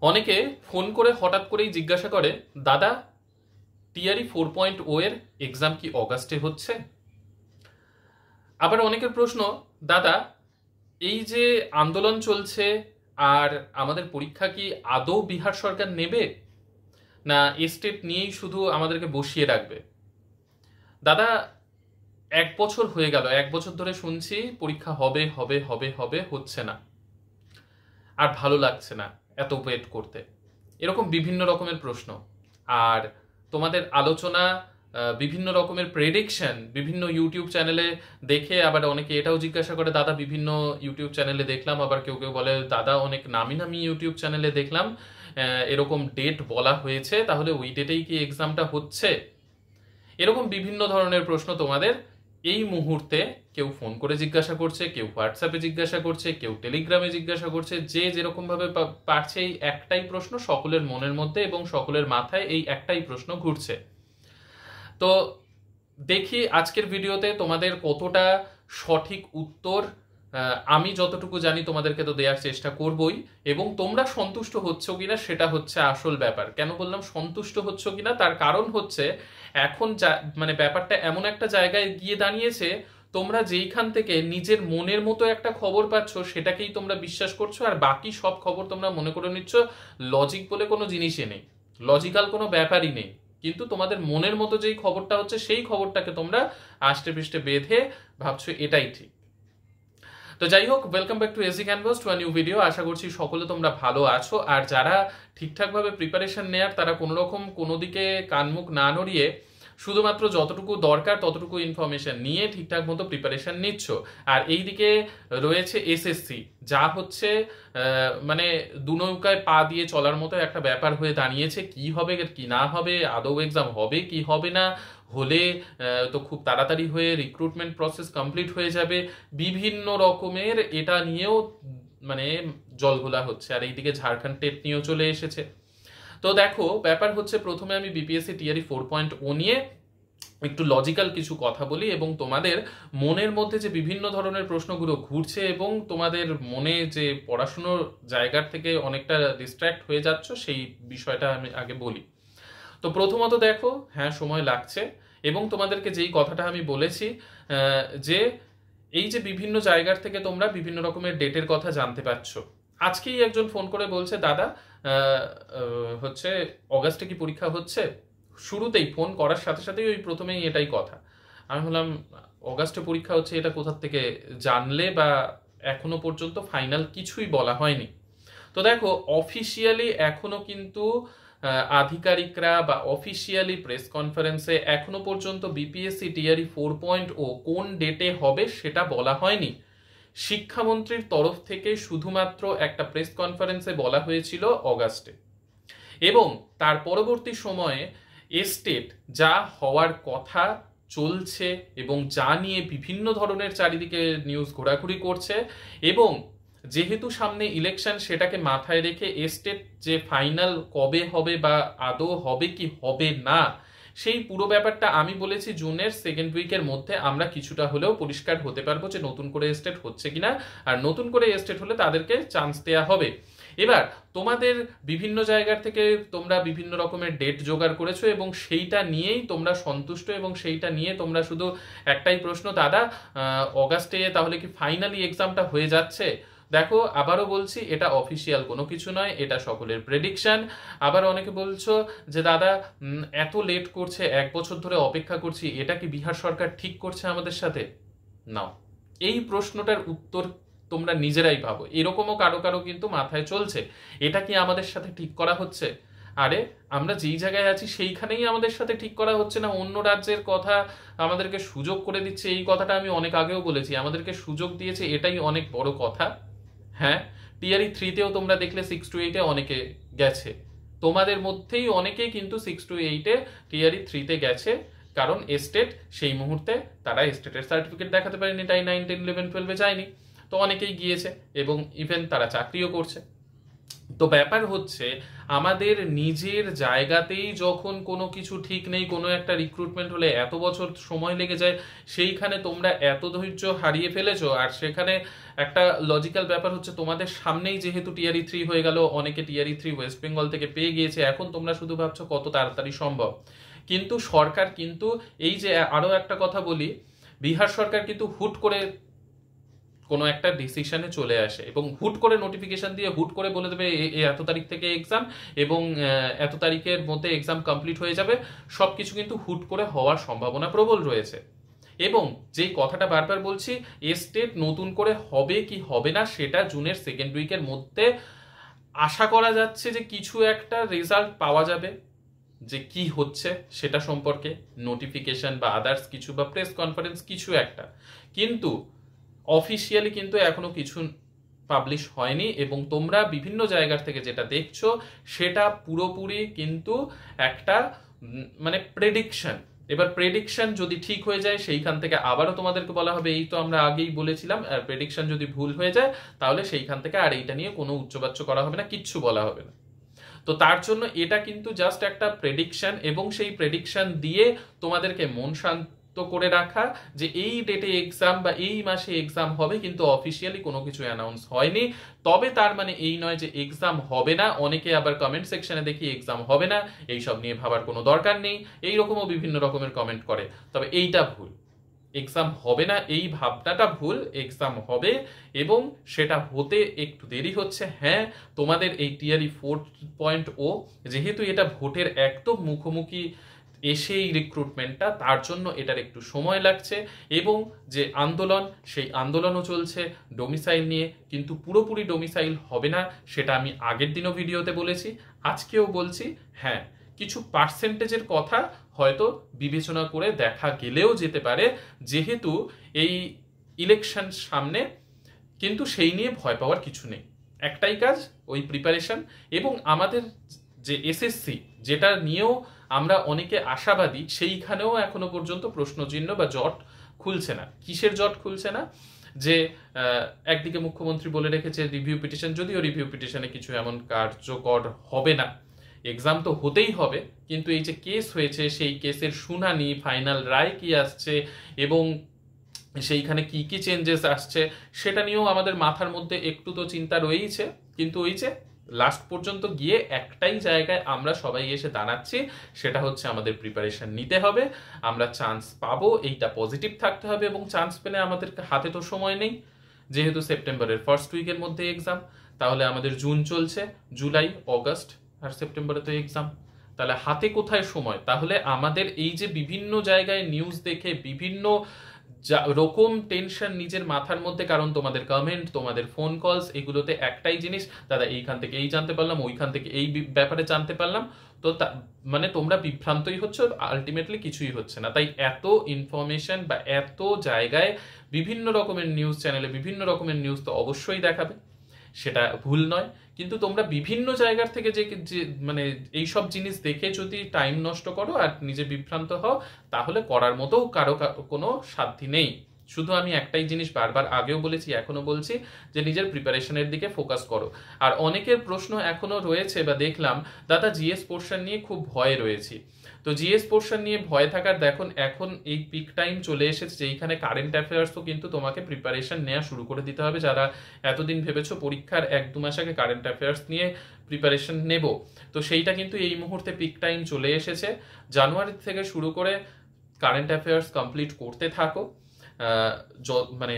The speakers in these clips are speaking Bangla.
অনেকে ফোন করে হঠাৎ করেই জিজ্ঞাসা করে, দাদা টিআরই 4.0 এর এক্সাম কি অগাস্টে হচ্ছে? আবার অনেকের প্রশ্ন, দাদা এই যে আন্দোলন চলছে আর আমাদের পরীক্ষা কি আদৌ বিহার সরকার নেবে, না স্টেট নিয়েই শুধু আমাদেরকে বসিয়ে রাখবে? দাদা 1 বছর হয়ে গেল, 1 বছর ধরে শুনছি পরীক্ষা হবে হবে হবে হবে, হচ্ছে না। আর ভালো লাগছে না এত ওয়েট করতে। এরকম বিভিন্ন রকমের প্রশ্ন। আর তোমাদের আলোচনা, বিভিন্ন রকমের প্রেডিকশন বিভিন্ন ইউটিউব চ্যানেলে দেখে, আবার অনেকে এটাও জিজ্ঞাসা করে, দাদা বিভিন্ন ইউটিউব চ্যানেলে দেখলাম, আবার কেউ কেউ বলে দাদা অনেক নামি নামি ইউটিউব চ্যানেলে দেখলাম এরকম ডেট বলা হয়েছে, তাহলে ওই ডেটেই কি এক্সামটা হচ্ছে? এরকম বিভিন্ন ধরনের প্রশ্ন তোমাদের এই মুহূর্তে কেউ ফোন করে জিজ্ঞাসা করছে, কেউ হোয়াটসঅ্যাপে জিজ্ঞাসা করছে, কেউ টেলিগ্রামে জিজ্ঞাসা করছে। যে যেরকম ভাবে পারছে এই একটাই প্রশ্ন সকলের মনের মধ্যে এবং সকলের মাথায় এই একটাই প্রশ্ন ঘুরছে। তো দেখি আজকের ভিডিওতে তোমাদের কতটা সঠিক উত্তর আমি যতটুকু জানি তোমাদেরকে তো দেওয়ার চেষ্টা করবই, এবং তোমরা সন্তুষ্ট হচ্ছ কিনা সেটা হচ্ছে আসল ব্যাপার। কেন বললাম সন্তুষ্ট হচ্ছ কিনা, তার কারণ হচ্ছে এখন মানে ব্যাপারটা এমন একটা জায়গায় গিয়ে দাঁড়িয়েছে, তোমরা যেইখান থেকে নিজের মনের মতো একটা খবর পাচ্ছ সেটাকেই তোমরা বিশ্বাস করছো, আর বাকি সব খবর তোমরা মনে করে নিচ্ছ লজিক বলে কোনো জিনিসই নেই, লজিক্যাল কোনো ব্যাপারই নেই। কিন্তু তোমাদের মনের মতো যেই খবরটা হচ্ছে সেই খবরটাকে তোমরা আষ্টে পৃষ্ঠে বেঁধে ভাবছো এটাই ঠিক। তো যাই হোক, welcome back to AC canvas, to a new video. আশা করছি সকলে তোমরা ভালো আছো, আর যারা ঠিকঠাকভাবে প্রিপারেশন নেয়ার তারা কোনো রকম কোনো দিকে কান মুখ না নড়িয়ে শুধুমাত্র যতটুকু দরকার ততটুকু ইনফরমেশন নিয়ে ঠিকঠাক মতো প্রিপারেশন নিচ্ছ। আর এই দিকে রয়েছে এসএসসি, যা হচ্ছে মানে দু নৌকায় পা দিয়ে চলার মতো একটা ব্যাপার হয়ে দাঁড়িয়েছে। কি হবে কি না হবে, আদৌ এক্সাম হবে কি হবে না, হলে তো খুব তাড়াতাড়ি হয়ে রিক্রুটমেন্ট প্রসেস কমপ্লিট হয়ে যাবে, বিভিন্ন রকমের এটা নিয়েও মানে জলঘোলা হচ্ছে। আর এইদিকে ঝাড়খণ্ড টেট নিয়েও চলে এসেছে। তো দেখো ব্যাপার হচ্ছে, প্রথমে আমি বিপিএসসি টিআরই 4.0 নিয়ে একটু লজিক্যাল কিছু কথা বলি, এবং তোমাদের মনের মধ্যে যে বিভিন্ন ধরনের প্রশ্নগুলো ঘুরছে এবং তোমাদের মনে যে পড়াশুনোর জায়গার থেকে অনেকটা ডিস্ট্র্যাক্ট হয়ে যাচ্ছ সেই বিষয়টা আমি আগে বলি। তো প্রথমত দেখো, হ্যাঁ সময় লাগছে, এবং তোমাদেরকে যেই কথাটা আমি বলেছি যে এই যে বিভিন্ন জায়গার থেকে তোমরা বিভিন্ন রকমের ডেটের কথা জানতে পারছো। আজকেই একজন ফোন করে বলছে, দাদা হচ্ছে অগাস্টে কি পরীক্ষা হচ্ছে? শুরুতেই ফোন করার সাথে সাথেই ওই প্রথমেই এটাই কথা। আমি বললাম, অগাস্টে পরীক্ষা হচ্ছে এটা কোথা থেকে জানলে, বা এখনো পর্যন্ত ফাইনাল কিছুই বলা হয়নি। তো দেখো অফিসিয়ালি এখনো কিন্তু আধিকারিকরা বা অফিসিয়ালি প্রেস কনফারেন্সে এখনো পর্যন্ত বিপিএসসি টিআরই 4.0 কোন ডেটে হবে সেটা বলা হয়নি। শিক্ষামন্ত্রীর তরফ থেকে শুধুমাত্র একটা প্রেস কনফারেন্সে বলা হয়েছিল অগাস্টে, এবং তার পরবর্তী সময়ে এস্টেট যা হওয়ার কথা চলছে এবং যা নিয়ে বিভিন্ন ধরনের চারিদিকে নিউজ ঘোরাঘুরি করছে, এবং যেহেতু সামনে ইলেকশন সেটাকে মাথায় রেখে এস্টেট যে ফাইনাল কবে হবে বা আদৌ হবে কি হবে না সেই পুরো ব্যাপারটা আমি বলেছি জুনের সেকেন্ড উইকের মধ্যে আমরা কিছুটা হলেও পরিষ্কার হতে পারবো যে নতুন করে এস্টেট হচ্ছে কিনা, আর নতুন করে এস্টেট হলে তাদেরকে চান্স দেওয়া হবে। এবার তোমাদের বিভিন্ন জায়গার থেকে তোমরা বিভিন্ন রকমের ডেট জোগাড় করেছো এবং সেইটা নিয়েই তোমরা সন্তুষ্ট, এবং সেইটা নিয়ে তোমরা শুধু একটাই প্রশ্ন, দাদা অগাস্টে তাহলে কি ফাইনালি এক্সামটা হয়ে যাচ্ছে? দেখো আবারও বলছি, এটা অফিসিয়াল কোনো কিছু নয়, এটা সকলের প্রেডিকশন। আবার অনেকে বলছো যে দাদা এত লেট করছে, 1 বছর ধরে অপেক্ষা করছি, এটা কি বিহার সরকার ঠিক করছে আমাদের সাথে? নাও এই প্রশ্নটার উত্তর তোমরা নিজেরাই ভাবো। এরকমও কারো কারো কিন্তু মাথায় চলছে, এটা কি আমাদের সাথে ঠিক করা হচ্ছে? আরে আমরা যেই জায়গায় আছি সেইখানেই আমাদের সাথে ঠিক করা হচ্ছে না, অন্য রাজ্যের কথা আমাদেরকে সুযোগ করে দিচ্ছে। এই কথাটা আমি অনেক আগেও বলেছি, আমাদেরকে সুযোগ দিয়েছে, এটাই অনেক বড় কথা। হ্যাঁ, টিআরই 3তেও তোমরা দেখলে 6 to 8-এ অনেকে গেছে, তোমাদের মধ্যেই অনেকেই কিন্তু 6 to 8-এ টিআরই 3-তে গেছে, কারণ এস্টেট সেই মুহূর্তে তারা এস্টেটের সার্টিফিকেট দেখাতে পারেনি, তাই 9, 10, 11, 12-এ যায়নি। তো অনেকেই গিয়েছে এবং ইভেন তারা চাকরিও করছে। তো ব্যাপার হচ্ছে আমাদের নিজের জায়গাতেই যখন কোনো কিছু ঠিক নেই, কোনো একটা রিক্রুটমেন্ট হলে এত বছর সময় লেগে যায়, সেইখানে তোমরা এত ধৈর্য হারিয়ে ফেলেছো। আর সেখানে একটা লজিক্যাল ব্যাপার হচ্ছে তোমাদের সামনেই যেহেতু টিআরই 3 হয়ে গেল, অনেকে টিআরই 3 ওয়েস্ট বেঙ্গল থেকে পেয়ে গিয়েছে, এখন তোমরা শুধু ভাবছো কত তাড়াতাড়ি সম্ভব। কিন্তু সরকার কিন্তু, এই যে আরো একটা কথা বলি, বিহার সরকার কিন্তু হুট করে কোনো একটা ডিসিশনে চলে আসে এবং হুট করে নোটিফিকেশন দিয়ে হুট করে বলে দেবে এত তারিখ থেকে এক্সাম এবং এত তারিখের মধ্যে এক্সাম কমপ্লিট হয়ে যাবে। সবকিছু কিন্তু হুট করে হওয়ার সম্ভাবনা প্রবল রয়েছে। এবং যেই কথাটা বারবার বলছি, স্টেট নতুন করে হবে কি হবে না সেটা জুনের সেকেন্ড উইকের মধ্যে আশা করা যাচ্ছে যে কিছু একটা রেজাল্ট পাওয়া যাবে, যে কি হচ্ছে সেটা সম্পর্কে নোটিফিকেশন বা আদার্স কিছু বা প্রেস কনফারেন্স কিছু একটা। কিন্তু অফিসিয়ালি কিন্তু এখনো কিছু পাবলিশ হয়নি এবং তোমরা বিভিন্ন জায়গার থেকে যেটা দেখছো সেটা পুরোপুরি কিন্তু একটা মানে প্রেডিকশন। এবার প্রেডিকশন যদি ঠিক হয়ে যায় সেইখান থেকে আবারও তোমাদেরকে বলা হবে এই তো আমরা আগেই বলেছিলাম, আর প্রেডিকশন যদি ভুল হয়ে যায় তাহলে সেইখান থেকে আর এইটা নিয়ে কোনো উচ্চবাচ্য করা হবে না, কিচ্ছু বলা হবে না। তো তার জন্য এটা কিন্তু জাস্ট একটা প্রেডিকশন এবং সেই প্রেডিকশন দিয়ে তোমাদেরকে মন শান্ত করে রাখা যে এই ডেটে এক্সাম বা এই মাসে এক্সাম হবে, কিন্তু অফিসিয়ালি কোনো কিছু অ্যানাউন্স হয়নি। তবে তার মানে এই নয় যে এক্সাম হবে না। অনেকে আবার কমেন্ট সেকশনে দেখি এক্সাম হবে না, এইসব নিয়ে ভাবার কোনো দরকার নেই, এইরকমও বিভিন্ন রকমের কমেন্ট করে। তবে এইটা ভুল, এক্সাম হবে না এই ভাবনাটা ভুল। এক্সাম হবে এবং সেটা হতে একটু দেরি হচ্ছে। হ্যাঁ, তোমাদের এই টিআরই 4.0 যেহেতু এটা ভোটের একদম মুখোমুখি এসেই রিক্রুটমেন্টটা, তার জন্য এটার একটু সময় লাগছে। এবং যে আন্দোলন, সেই আন্দোলনও চলছে ডোমিসাইল নিয়ে, কিন্তু পুরোপুরি ডোমিসাইল হবে না, সেটা আমি আগের দিনও ভিডিওতে বলেছি, আজকেও বলছি। হ্যাঁ, কিছু পার্সেন্টেজের কথা হয়তো বিবেচনা করে দেখা গেলেও যেতে পারে, যেহেতু এই ইলেকশন সামনে, কিন্তু সেই নিয়ে ভয় পাওয়ার কিছু নেই। একটাই কাজ, ওই প্রিপারেশন। এবং আমাদের যে এসএসসি, যেটা নিয়েও আমরা অনেকে আশাবাদী, সেইখানেও এখনো পর্যন্ত প্রশ্নচিহ্ন বা জট খুলছে না। কিসের জট খুলছে না? যে একদিকে মুখ্যমন্ত্রী বলে রেখেছে রিভিউ পিটিশন, যদিও রিভিউ পিটিশনে কিছু এমন কার্যকর হবে না, এক্সাম তো হতেই হবে, কিন্তু এই যে কেস হয়েছে সেই কেসের শুনানি, ফাইনাল রায় কি আসছে এবং সেইখানে কি কি চেঞ্জেস আসছে সেটা নিয়েও আমাদের মাথার মধ্যে একটু তো চিন্তা রয়েইছে। কিন্তু ওই যে লাস্ট পর্যন্ত গিয়ে একটাই জায়গায় আমরা সবাই এসে দাঁড়াচ্ছি, সেটা হচ্ছে আমাদের প্রিপারেশন নিতে হবে, আমরা চান্স পাবো, এইটা পজিটিভ থাকতে হবে। এবং চান্স পেলে আমাদের হাতে তো সময় নেই, যেহেতু সেপ্টেম্বরের ফার্স্ট উইকের মধ্যে এক্সাম, তাহলে আমাদের জুন চলছে, জুলাই, অগস্ট আর সেপ্টেম্বরে তো এক্সাম, তাহলে হাতে কোথায় সময়? তাহলে আমাদের এই যে বিভিন্ন জায়গায় নিউজ দেখে বিভিন্ন রকম টেনশন নিজের মাথার মধ্যে, কারণ তোমাদের কমেন্ট, তোমাদের ফোন কলস, এগুলোতে একটাই জিনিস, দাদা এইখান থেকে এই জানতে পারলাম, ওইখান থেকে এই ব্যাপারে জানতে পারলাম, তো মানে তোমরা বিভ্রান্তই হচ্ছে, আলটিমেটলি কিছুই হচ্ছে না। তাই এত ইনফরমেশন বা এত জায়গায় বিভিন্ন রকমের নিউজ চ্যানেলে বিভিন্ন রকমের নিউজ তো অবশ্যই দেখাবে, সেটা ভুল নয়। কিন্তু তোমরা বিভিন্ন জায়গার থেকে যে মানে এইসব জিনিস দেখে যদি টাইম নষ্ট করো আর নিজে বিভ্রান্ত হও, তাহলে করার মতো কারো কোনো সাধ্যি নেই। শুধু আমি একটাই জিনিস বারবার আগেও বলেছি, এখনো বলছি, যে নিজের প্রিপারেশনের দিকে ফোকাস করো। আর অনেকের প্রশ্ন এখনো রয়েছে বা দেখলাম, দাদা জিএস পোর্শন নিয়ে খুব ভয়ে রয়েছি। তো জিএস পোর্শন নিয়ে ভয় থাকার, দেখুন এখন এই পিক টাইম চলে এসেছে যেখানে কারেন্ট অ্যাফেয়ার্সও কিন্তু তোমাকে প্রিপারেশন নেওয়া শুরু করে দিতে হবে। যারা এতদিন ভেবেছো পরীক্ষার 1-2 মাস আগে কারেন্ট অ্যাফেয়ার্স নিয়ে প্রিপারেশন নেব, তো সেইটা কিন্তু এই মুহূর্তে পিক টাইম চলে এসেছে। জানুয়ারি থেকে শুরু করে কারেন্ট অ্যাফেয়ার্স কমপ্লিট করতে থাকো। মানে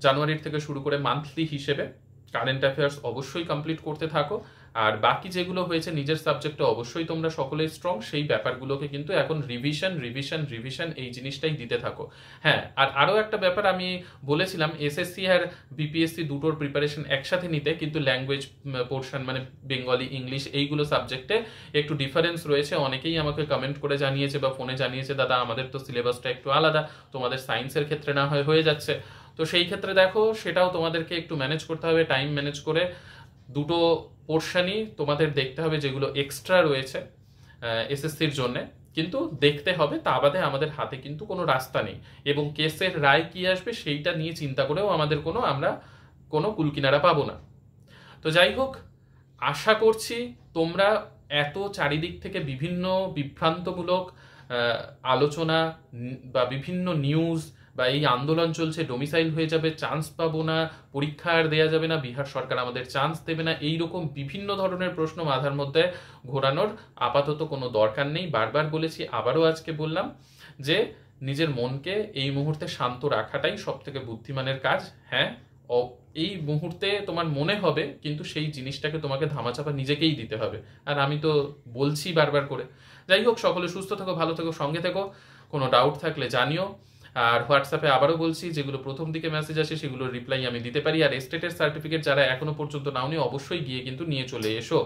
জানুয়ারির থেকে শুরু করে মান্থলি হিসেবে কারেন্ট অ্যাফেয়ার্স অবশ্যই কমপ্লিট করতে থাকো। আর বাকি যেগুলো হয়েছে নিজের সাবজেক্টে অবশ্যই তোমরা সকলেই স্ট্রং, সেই ব্যাপারগুলোকে কিন্তু এখন রিভিশন রিভিশন রিভিশন এই জিনিসটাই দিতে থাকো। হ্যাঁ, আর আরও একটা ব্যাপার আমি বলেছিলাম, এসএসসি আর বিপিএসসি দুটোর প্রিপারেশন একসাথে নিতে, কিন্তু ল্যাঙ্গুয়েজ পোর্শন মানে বেঙ্গলি, ইংলিশ, এইগুলো সাবজেক্টে একটু ডিফারেন্স রয়েছে। অনেকেই আমাকে কমেন্ট করে জানিয়েছে বা ফোনে জানিয়েছে, দাদা আমাদের তো সিলেবাসটা একটু আলাদা, তোমাদের সায়েন্সের ক্ষেত্রে না হয়ে যাচ্ছে। তো সেই ক্ষেত্রে দেখো, সেটাও তোমাদেরকে একটু ম্যানেজ করতে হবে, টাইম ম্যানেজ করে দুটো পোর্শনই তোমাদের দেখতে হবে, যেগুলো এক্সট্রা রয়েছে এসএসসির জন্য, কিন্তু দেখতে হবে। তা বাদে আমাদের হাতে কিন্তু কোনো রাস্তা নেই, এবং কেসের রায় কি আসবে সেইটা নিয়ে চিন্তা করেও আমরা কোনো কুলকিনারা পাবো না। তো যাই হোক, আশা করছি তোমরা এত চারিদিক থেকে বিভিন্ন বিভ্রান্তমূলক আলোচনা বা বিভিন্ন নিউজ বা এই আন্দোলন চলছে, ডোমিসাইল হয়ে যাবে, চান্স পাবো না, পরীক্ষা আর দেওয়া যাবে না, বিহার সরকার আমাদের চান্স দেবে না, এই রকম বিভিন্ন ধরনের প্রশ্ন মাথার মধ্যে ঘোরানোর আপাতত কোনো দরকার নেই। বারবার বলেছি, আবারও আজকে বললাম যে নিজের মনকে এই মুহূর্তে শান্ত রাখাটাই সব থেকে বুদ্ধিমানের কাজ। হ্যাঁ, এই মুহূর্তে তোমার মনে হবে, কিন্তু সেই জিনিসটাকে তোমাকে ধামাচাপা নিজেকেই দিতে হবে। আর আমি তো বলছি বারবার করে। যাই হোক, সকলে সুস্থ থেকো, ভালো থেকো, সঙ্গে থেকো। কোনো ডাউট থাকলে জানিও। আর হোয়াটসঅ্যাপে আবারও বলছি, যেগুলো প্রথম দিকে মেসেজ আসে সেগুলোর রিপ্লাই আমি দিতে পারি। আর এস্টেটের সার্টিফিকেট যারা এখনো পর্যন্ত নাওনি, অবশ্যই গিয়ে কিন্তু নিয়ে চলে এসো,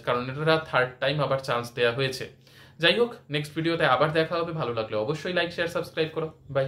কারণ এটা থার্ড টাইম আবার চান্স দেওয়া হয়েছে। যাই হোক, নেক্সট ভিডিওতে আবার দেখা হবে। ভালো লাগলে অবশ্যই লাইক, শেয়ার, সাবস্ক্রাইব করো। বাই।